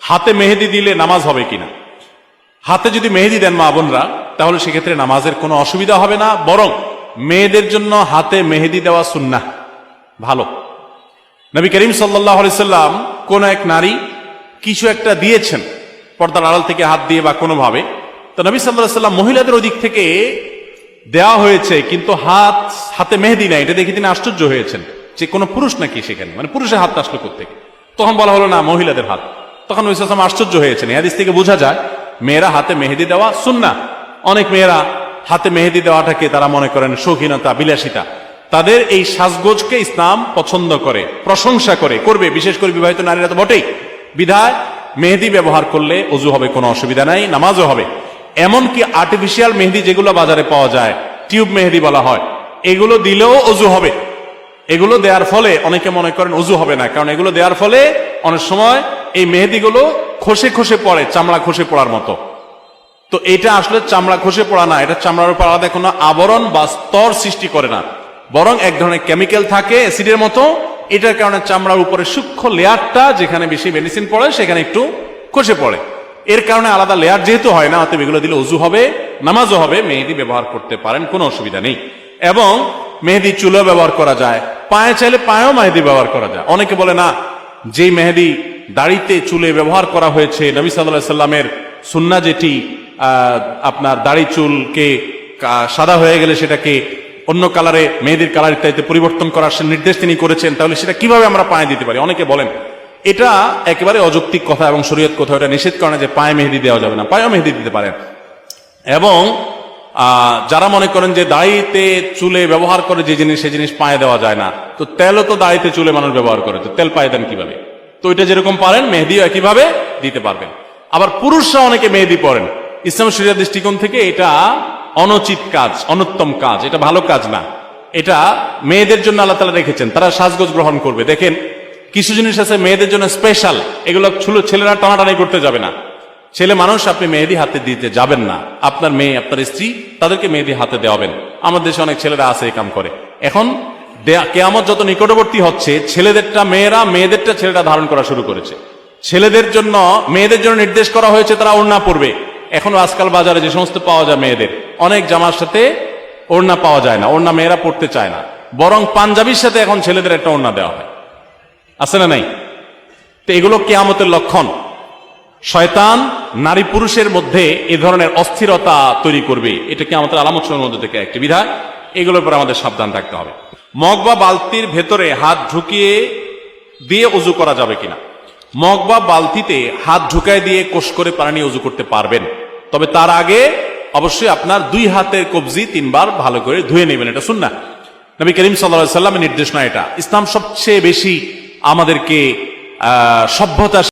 হাতে মেহেদি দিলে নামাজ হবে কিনা। হাতে যদি মেহেদি দেন মা বোনরা, তাহলে সেক্ষেত্রে নামাজের কোনো অসুবিধা হবে না, বরং মেয়েদের জন্য হাতে মেহেদি দেওয়া সুন্নাহ, ভালো। নবী করিম সাল্লাল্লাহু আলাইহি সাল্লাম কোন এক নারী কিছু একটা দিয়েছেন পর্দার আড়াল থেকে হাত দিয়ে বা কোনোভাবে, তো নবী সাল্লাল্লাহু আলাইহি সাল্লাম মহিলাদের ওদিক থেকে দেওয়া হয়েছে কিন্তু হাতে মেহেদি নাই, এটা দেখে তিনি আশ্চর্য হয়েছেন যে কোনো পুরুষ নাকি সেখানে, মানে পুরুষের হাতটা আসলো কোত্থেকে। তখন বলা হলো না, মহিলাদের হাত। তখন নবী সাল্লাল্লাহু আলাইহি সাল্লাম আশ্চর্য হয়েছেন। এই হাদিস থেকে বোঝা যায় মেয়েরা হাতে মেহেদি দেওয়া সুন্নাহ। অনেক মেয়েরা হাতে মেহেদি দেওয়াটাকে তারা মনে করেন শৌখিনতা, বিলাসিতা। তাদের এই সাজগোজকে ইসলাম পছন্দ করে, প্রশংসা করে, করবে, বিশেষ করে বিবাহিত নারীরা তো বটেই। বিধায় মেহেদি ব্যবহার করলে ওযু হবে, কোনো অসুবিধা নাই, নামাজও হবে। এমনকি আর্টিফিশিয়াল মেহেদি যেগুলো বাজারে পাওয়া যায়, টিউব মেহেদি বলা হয়, এগুলো দিলেও ওযু হবে। এগুলো দেওয়ার ফলে অনেকে মনে করেন ওযু হবে না, কারণ এগুলো দেওয়ার ফলে অনেক সময় এই মেহেদিগুলো খসে খসে পড়ে, চামড়া খসে পড়ার মতো। তো এটা আসলে চামড়া খসে পড়া না, এটা চামড়ার উপর আলাদা কোনো আবরণ বা স্তর সৃষ্টি করে না, বরং এক ধরনের কেমিক্যাল থাকে অ্যাসিডের মতো। এটার কারণে চামড়ার উপরে সূক্ষ্ম লেয়ারটা, যেখানে বেশি মেডিসিন পড়ে সেখানে একটু খসে পড়ে। এর কারণে আলাদা লেয়ার যেহেতু হয় না, অতএব এগুলো দিলে ওযু হবে, নামাজও হবে। মেহেদি ব্যবহার করতে পারেন, কোনো অসুবিধা নেই। এবং মেহেদি চুলও ব্যবহার করা যায়, পায়ে চাইলে পায়েও মেহেদি ব্যবহার করা যায়। অনেকে বলে না, যেই মেহেদি দাড়িতে চুলে ব্যবহার করা হয়েছে, নবী সাল্লাল্লাহু আলাইহি সাল্লামের সুন্নাহ যেটি আপনার দাড়ি চুলকে সাদা হয়ে গেলে সেটাকে অন্য কালারে, মেহেদির কালার ইত্যাদিতে পরিবর্তন করার নির্দেশ তিনি করেছেন, তাহলে সেটা কিভাবে আমরা পায়ে দিতে পারি? অনেকে বলেন এটা একেবারে অযৌক্তিক কথা এবং শরীয়ত কোথাও এটা নিষেধ করে না যে পায়ে মেহেদি দেওয়া যাবে না, পায়েও মেহেদি দিতে পারেন। এবং যারা মনে করেন যে দাড়িতে চুলে ব্যবহার করে যে জিনিস, সে জিনিস পায়ে দেওয়া যায় না, তো তেলও তো দাড়িতে চুলে মানুষ ব্যবহার করে, তো তেল পায়ে দেন কিভাবে? তো এটা যেরকম পারেন মেহেদিও একইভাবে দিতে পারবেন। আবার পুরুষরা অনেকে মেহেদি পরেন, ইসলাম শরীয়তের দৃষ্টিকোণ থেকে এটা অনুচিত কাজ, অনুত্তম কাজ, এটা ভালো কাজ না। এটা মেয়েদের জন্য আল্লাহ তাআলা রেখেছেন, তারা সাজগোজ গ্রহণ করবে। দেখেন কিছু জিনিস আছে মেয়েদের জন্য স্পেশাল, এগুলো ছেলেরা টানাটানি করতে যাবে না। ছেলে মানুষ, আপনি মেহেদি হাতে দিতে যাবেন না। আপনার মেয়ে, আপনার স্ত্রী, তাদেরকে মেহেদি হাতে দেওয়াবেন। আমাদের দেশে অনেক ছেলেরা আছে এই কাম করে। এখন কিয়ামত যত নিকটবর্তী হচ্ছে, ছেলেদেরটা মেয়েরা, মেয়েদেরটা ছেলেরা ধারণ করা শুরু করেছে। ছেলেদের জন্য, মেয়েদের জন্য নির্দেশ করা হয়েছে তারা ওড়না পরবে। এখনো আজকাল বাজারে যে সমস্ত পাওয়া যায় মেয়েদের, অনেক জামার সাথে ওড়না পাওয়া যায় না, ওড়না মেয়েরা পড়তে চায় না, বরং পাঞ্জাবির সাথে এখন ছেলেদের একটা ওড়না দেওয়া হয়, আছে না নাই? তো এগুলো কিয়ামতের লক্ষণ। শয়তান নারী পুরুষের মধ্যে এ ধরনের অস্থিরতা তৈরি করবে, এটা কিয়ামতের আলামতের মধ্যে থেকে একটি বিধায়। এগুলোর উপর আমাদের সাবধান থাকতে হবে। মগ বা বালতির ভেতরে হাত ঢুকিয়ে দিয়ে ওযু করা যাবে কিনা? মগ বা বালতিতে হাত ঢুকায় দিয়ে কোষ করে পানি ওযু করতে পারবেন, তবে তার আগে অবশ্যই আপনার দুই হাতের কবজি 3 বার ভালো করে ধুয়ে নেবেন, এটা সুন্নাহ। নবী করিম সাল্লাল্লাহু আলাইহি সাল্লামের নির্দেশনা এটা। ইসলাম সবচেয়ে বেশি আমাদেরকে সভ্যতা